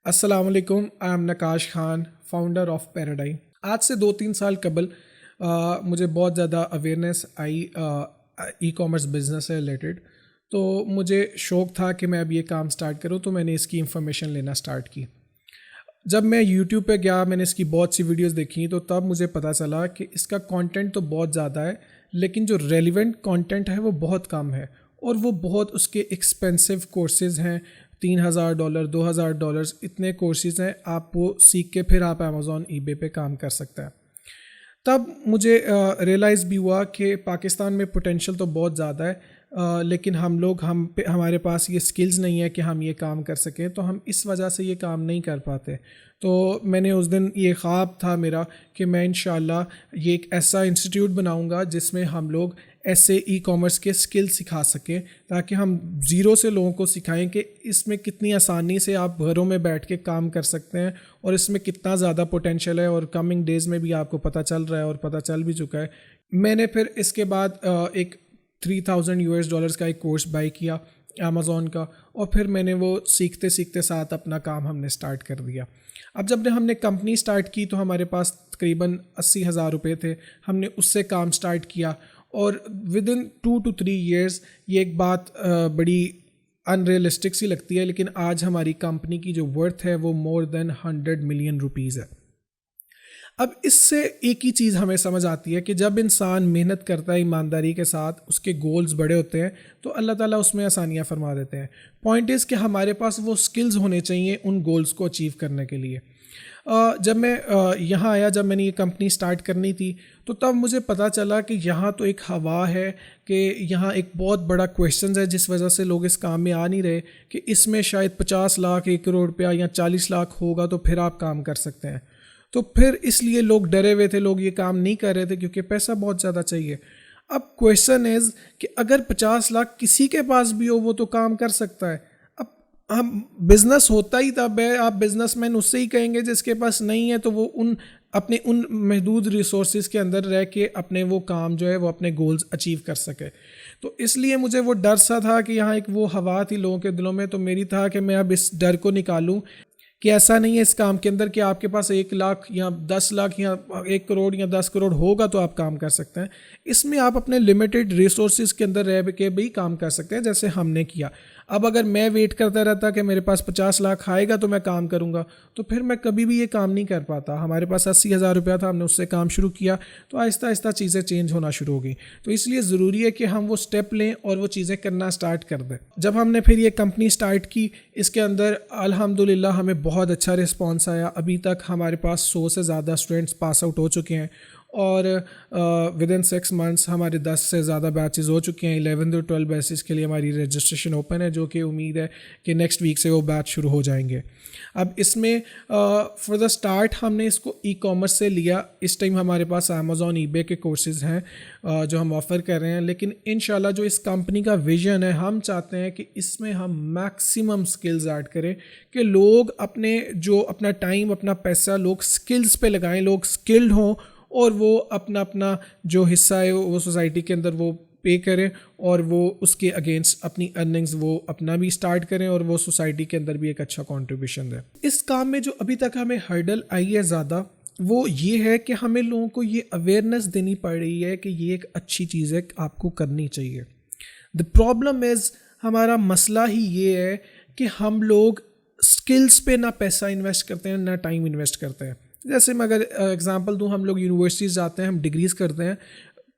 السلام علیکم. I am Naqash Khan, founder of paradigm. آج سے 2-3 سال قبل مجھے بہت زیادہ اویئرنیس آئی ای کامرس بزنس سے ریلیٹڈ. تو مجھے شوق تھا کہ میں اب یہ کام سٹارٹ کروں, تو میں نے اس کی انفارمیشن لینا سٹارٹ کی. جب میں یوٹیوب پہ گیا, میں نے اس کی بہت سی ویڈیوز دیکھی, تو تب مجھے پتہ چلا کہ اس کا کانٹینٹ تو بہت زیادہ ہے, لیکن جو ریلیونٹ کانٹینٹ ہے وہ بہت کم ہے, اور وہ بہت اس کے ایکسپینسو کورسز ہیں. $3,000 $2,000 اتنے کورسز ہیں, آپ وہ سیکھ کے پھر آپ امیزون ای بے پہ کام کر سکتے ہیں. تب مجھے ریئلائز بھی ہوا کہ پاکستان میں پوٹینشیل تو بہت زیادہ ہے, لیکن ہمارے پاس یہ سکلز نہیں ہے کہ ہم یہ کام کر سکیں, تو ہم اس وجہ سے یہ کام نہیں کر پاتے. تو میں نے اس دن یہ خواب تھا میرا کہ میں انشاءاللہ یہ ایک ایسا انسٹیٹیوٹ بناؤں گا جس میں ہم لوگ ایسے ای کامرس کے سکل سکھا سکیں, تاکہ ہم زیرو سے لوگوں کو سکھائیں کہ اس میں کتنی آسانی سے آپ گھروں میں بیٹھ کے کام کر سکتے ہیں, اور اس میں کتنا زیادہ پوٹینشیل ہے, اور کمنگ ڈیز میں بھی آپ کو پتہ چل رہا ہے اور پتہ چل بھی چکا ہے. میں نے پھر اس کے بعد ایک $3,000 کا ایک کورس بائی کیا امیزون کا, اور پھر میں نے وہ سیکھتے سیکھتے ساتھ اپنا کام ہم نے سٹارٹ کر دیا. اب جب ہم نے کمپنی سٹارٹ کی تو ہمارے پاس تقریباً $80,000 تھے. ہم نے اس سے کام سٹارٹ کیا, اور ودن 2 to 3 years یہ ایک بات بڑی ان ریئلسٹک سی لگتی ہے, لیکن آج ہماری کمپنی کی جو ورتھ ہے وہ مور دین $100 million ہے. اب اس سے ایک ہی چیز ہمیں سمجھ آتی ہے کہ جب انسان محنت کرتا ہے ایمانداری کے ساتھ, اس کے گولز بڑے ہوتے ہیں, تو اللہ تعالیٰ اس میں آسانیاں فرما دیتے ہیں. پوائنٹ از کہ ہمارے پاس وہ سکلز ہونے چاہیے ان گولز کو اچیو کرنے کے لیے. جب میں یہاں آیا, جب میں نے یہ کمپنی سٹارٹ کرنی تھی, تو تب مجھے پتہ چلا کہ یہاں تو ایک ہوا ہے, کہ یہاں ایک بہت بڑا کویشچنز ہے جس وجہ سے لوگ اس کام میں آ نہیں رہے, کہ اس میں شاید 50 لاکھ 1 کروڑ روپیہ یا 40 لاکھ ہوگا تو پھر آپ کام کر سکتے ہیں. تو پھر اس لیے لوگ ڈرے ہوئے تھے, لوگ یہ کام نہیں کر رہے تھے کیونکہ پیسہ بہت زیادہ چاہیے. اب کویشچن از کہ اگر 50 لاکھ کسی کے پاس بھی ہو وہ تو کام کر سکتا ہے. اب ہم بزنس ہوتا ہی تب ہے, آپ بزنس مین اس سے ہی کہیں گے جس کے پاس نہیں ہے, تو وہ اپنے ان محدود ریسورسز کے اندر رہ کے اپنے وہ کام جو ہے وہ اپنے گولز اچیو کر سکے. تو اس لیے مجھے وہ ڈر سا تھا کہ یہاں ایک وہ ہوا تھی لوگوں کے دلوں میں, تو میری تھا کہ میں اب اس ڈر کو نکالوں کہ ایسا نہیں ہے اس کام کے اندر کہ آپ کے پاس 1 لاکھ یا 10 لاکھ یا 1 کروڑ یا 10 کروڑ ہوگا تو آپ کام کر سکتے ہیں. اس میں آپ اپنے لمیٹڈ ریسورسز کے اندر رہ کے بھی کام کر سکتے ہیں, جیسے ہم نے کیا. اب اگر میں ویٹ کرتا رہتا کہ میرے پاس 50 لاکھ آئے گا تو میں کام کروں گا, تو پھر میں کبھی بھی یہ کام نہیں کر پاتا. ہمارے پاس $80,000 تھا, ہم نے اس سے کام شروع کیا, تو آہستہ آہستہ چیزیں چینج ہونا شروع ہو گئی. تو اس لیے ضروری ہے کہ ہم وہ سٹیپ لیں اور وہ چیزیں کرنا سٹارٹ کر دیں. جب ہم نے پھر یہ کمپنی سٹارٹ کی, اس کے اندر الحمدللہ ہمیں بہت اچھا رسپانس آیا. ابھی تک ہمارے پاس 100 سے زیادہ اسٹوڈنٹس پاس آؤٹ ہو چکے ہیں, اور ودن 6 months ہمارے 10 سے زیادہ بیچز ہو چکے ہیں. 11 to 12 بیچز کے لیے ہماری رجسٹریشن اوپن ہے, جو کہ امید ہے کہ نیکسٹ ویک سے وہ بیچ شروع ہو جائیں گے. اب اس میں فار دا سٹارٹ ہم نے اس کو ای کامرس سے لیا. اس ٹائم ہمارے پاس امیزون ای بے کے کورسز ہیں جو ہم آفر کر رہے ہیں, لیکن انشاءاللہ جو اس کمپنی کا ویژن ہے, ہم چاہتے ہیں کہ اس میں ہم میکسیمم سکلز ایڈ کریں, کہ لوگ اپنا ٹائم اپنا پیسہ لوگ سکلز پہ لگائیں, لوگ سکلڈ ہوں, اور وہ اپنا جو حصہ ہے وہ سوسائٹی کے اندر وہ پے کریں, اور وہ اس کے اگینسٹ اپنی ارننگز وہ اپنا بھی سٹارٹ کریں, اور وہ سوسائٹی کے اندر بھی ایک اچھا کنٹریبیوشن دیں. اس کام میں جو ابھی تک ہمیں ہرڈل آئی ہے زیادہ, وہ یہ ہے کہ ہمیں لوگوں کو یہ اویئرنیس دینی پڑ رہی ہے کہ یہ ایک اچھی چیز ہے, آپ کو کرنی چاہیے. دا پرابلم از, ہمارا مسئلہ ہی یہ ہے کہ ہم لوگ سکلز پہ نہ پیسہ انویسٹ کرتے ہیں نہ ٹائم انویسٹ کرتے ہیں. جیسے میں اگر اگزامپل دوں, ہم لوگ یونیورسٹیز جاتے ہیں, ہم ڈگریز کرتے ہیں.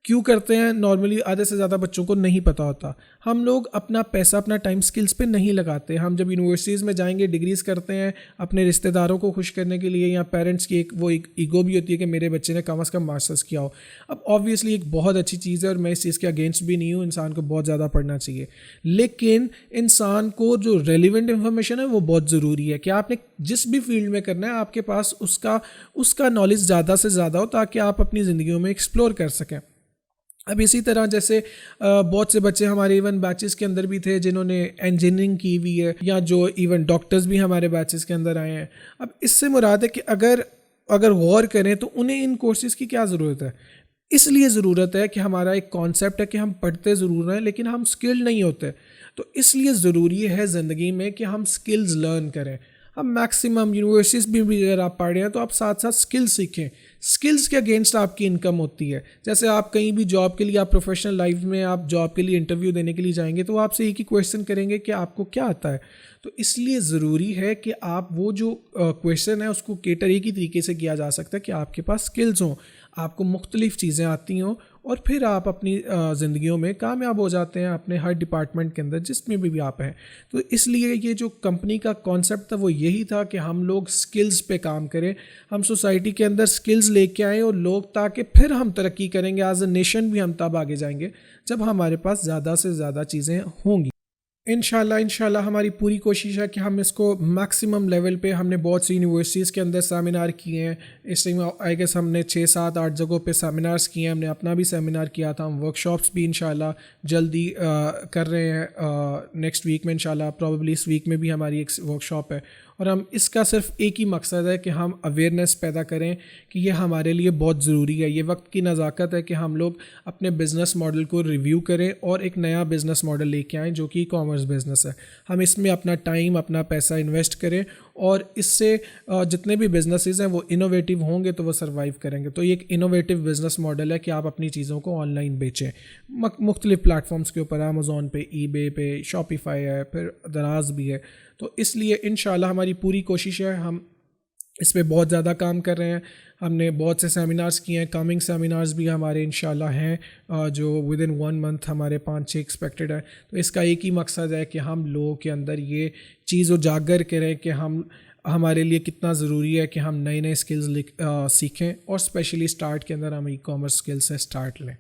کیوں کرتے ہیں؟ نارملی آدھے سے زیادہ بچوں کو نہیں پتہ ہوتا. ہم لوگ اپنا پیسہ اپنا ٹائم سکلز پہ نہیں لگاتے. ہم جب یونیورسٹیز میں جائیں گے ڈگریز کرتے ہیں اپنے رشتہ داروں کو خوش کرنے کے لیے, یا پیرنٹس کی ایک ایگو بھی ہوتی ہے کہ میرے بچے نے کم از کم ماسٹرز کیا ہو. اب آبویسلی ایک بہت اچھی چیز ہے, اور میں اس چیز کے اگینسٹ بھی نہیں ہوں, انسان کو بہت زیادہ پڑھنا چاہیے, لیکن انسان کو جو ریلیونٹ انفارمیشن ہے وہ بہت ضروری ہے, کہ آپ نے جس بھی فیلڈ میں کرنا ہے آپ کے پاس اس کا نالج زیادہ سے زیادہ ہو, تاکہ آپ اپنی زندگیوں میں ایکسپلور کر سکیں. اب اسی طرح جیسے بہت سے بچے ہمارے ایون بیچز کے اندر بھی تھے جنہوں نے انجینئرنگ کی ہوئی ہے, یا جو ایون ڈاکٹرز بھی ہمارے بیچز کے اندر آئے ہیں. اب اس سے مراد ہے کہ اگر غور کریں تو انہیں ان کورسز کی کیا ضرورت ہے. اس لیے ضرورت ہے کہ ہمارا ایک کانسیپٹ ہے کہ ہم پڑھتے ضرور ہیں لیکن ہم اسکلڈ نہیں ہوتے. تو اس لیے ضروری ہے زندگی میں کہ ہم اسکلز لرن کریں. اب میکسیمم یونیورسٹیز بھی اگر آپ پڑھ رہے ہیں تو آپ ساتھ ساتھ اسکل سیکھیں. اسکلس کے اگینسٹ آپ کی انکم ہوتی ہے. جیسے آپ کہیں بھی جاب کے لیے آپ پروفیشنل لائف میں آپ جاب کے لیے انٹرویو دینے کے لیے جائیں گے تو وہ آپ سے ایک ہی کویشچن کریں گے کہ آپ کو کیا آتا ہے. تو اس لیے ضروری ہے کہ آپ وہ جو کویشچن ہے اس کو کیٹر ایک ہی طریقے سے کیا جا سکتا ہے کہ آپ کے پاس اسکلز ہوں, آپ کو مختلف چیزیں آتی ہوں, اور پھر آپ اپنی زندگیوں میں کامیاب ہو جاتے ہیں اپنے ہر ڈپارٹمنٹ کے اندر جس میں بھی آپ ہیں. تو اس لیے یہ جو کمپنی کا کانسیپٹ تھا وہ یہی تھا کہ ہم لوگ اسکلز پہ کام کریں, ہم سوسائٹی کے اندر اسکلز لے کے آئیں اور لوگ, تاکہ پھر ہم ترقی کریں گے ایز اے نیشن بھی ہم تب آگے جائیں گے جب ہمارے پاس زیادہ سے زیادہ چیزیں ہوں گی. انشاءاللہ ہماری پوری کوشش ہے کہ ہم اس کو میکسیمم لیول پہ, ہم نے بہت سی یونیورسٹیز کے اندر سیمینار کیے ہیں اس ٹائم, آئی گیس ہم نے 6 7 8 جگہوں پہ سیمینارز کیے ہیں, ہم نے اپنا بھی سیمینار کیا تھا, ہم ورک شاپس بھی انشاءاللہ جلدی کر رہے ہیں نیکسٹ ویک میں انشاءاللہ, پروبیبلی اس ویک میں بھی ہماری ایک ورک شاپ ہے. اور ہم اس کا صرف ایک ہی مقصد ہے کہ ہم اویئرنیس پیدا کریں کہ یہ ہمارے لیے بہت ضروری ہے. یہ وقت کی نزاکت ہے کہ ہم لوگ اپنے بزنس ماڈل کو ریویو کریں اور ایک نیا بزنس ماڈل لے کے آئیں جو کہ ای کامرس بزنس ہے. ہم اس میں اپنا ٹائم, اپنا پیسہ انویسٹ کریں, اور اس سے جتنے بھی بزنسز ہیں وہ انوویٹیو ہوں گے تو وہ سروائیو کریں گے. تو یہ ایک انوویٹیو بزنس ماڈل ہے کہ آپ اپنی چیزوں کو آن لائن بیچیں مختلف پلیٹ فارمز کے اوپر, امیزون پہ, ای بے پہ, شاپیفائی ہے, پھر دراز بھی ہے. تو اس لیے انشاءاللہ ہماری پوری کوشش ہے, ہم اس پہ بہت زیادہ کام کر رہے ہیں. ہم نے بہت سے سیمینارز کیے ہیں, کمنگ سیمینارز بھی ہمارے انشاءاللہ ہیں جو ود ان 1 month ہمارے 5-6 ایکسپیکٹڈ ہے. تو اس کا ایک ہی مقصد ہے کہ ہم لوگوں کے اندر یہ چیز اجاگر کریں کہ ہمارے لیے کتنا ضروری ہے کہ ہم نئے نئے اسکلز سیکھیں, اور اسپیشلی اسٹارٹ کے اندر ہم ای کامرس اسکل سے اسٹارٹ لیں.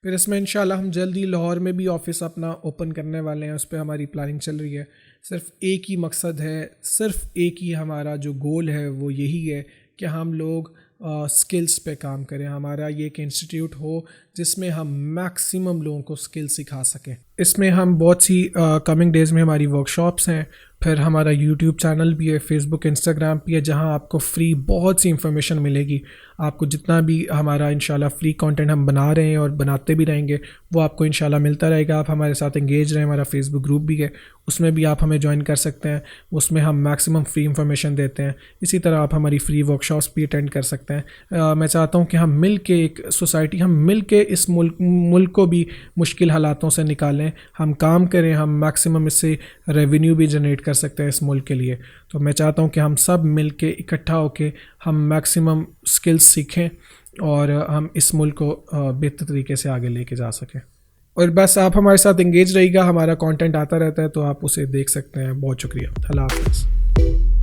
پھر اس میں انشاءاللہ ہم جلدی لاہور میں بھی آفس اپنا اوپن کرنے والے ہیں, اس پہ ہماری پلاننگ چل رہی ہے. صرف ایک ہی مقصد ہے, صرف ایک ہی ہمارا جو گول ہے وہ یہی ہے کہ ہم لوگ اسکلس پہ کام کریں. ہمارا یہ ایک انسٹیٹیوٹ ہو جس میں ہم میکسیمم لوگوں کو اسکل سکھا سکیں. اس میں ہم بہت سی کمنگ ڈیز میں ہماری ورک شاپس ہیں, پھر ہمارا یوٹیوب چینل بھی ہے, فیس بک, انسٹاگرام بھی ہے, جہاں آپ کو فری بہت سی انفارمیشن ملے گی. آپ کو جتنا بھی ہمارا انشاءاللہ فری کانٹینٹ ہم بنا رہے ہیں اور بناتے بھی رہیں گے وہ آپ کو انشاءاللہ ملتا رہے گا. آپ ہمارے ساتھ انگیج رہیں, ہمارا فیس بک گروپ بھی ہے, اس میں بھی آپ ہمیں جوائن کر سکتے ہیں. اس میں ہم میکسیمم فری انفارمیشن دیتے ہیں. اسی طرح آپ ہماری فری ورک شاپس بھی اٹینڈ کر سکتے ہیں. میں چاہتا ہوں کہ ہم مل کے ایک سوسائٹی, ہم مل کے اس ملک کو بھی مشکل حالاتوں سے نکالیں, ہم کام کریں, ہم میکسیمم اس سے ریونیو بھی جنریٹ کر سکتے ہیں اس ملک کے لیے. تو میں چاہتا ہوں کہ ہم سب مل کے اکٹھا ہو کے ہم میکسیمم اسکلس سیکھیں اور ہم اس ملک کو بہتر طریقے سے آگے لے کے جا سکیں. اور بس آپ ہمارے ساتھ انگیج رہیے گا, ہمارا کانٹینٹ آتا رہتا ہے تو آپ اسے دیکھ سکتے ہیں. بہت شکریہ, اللہ حافظ.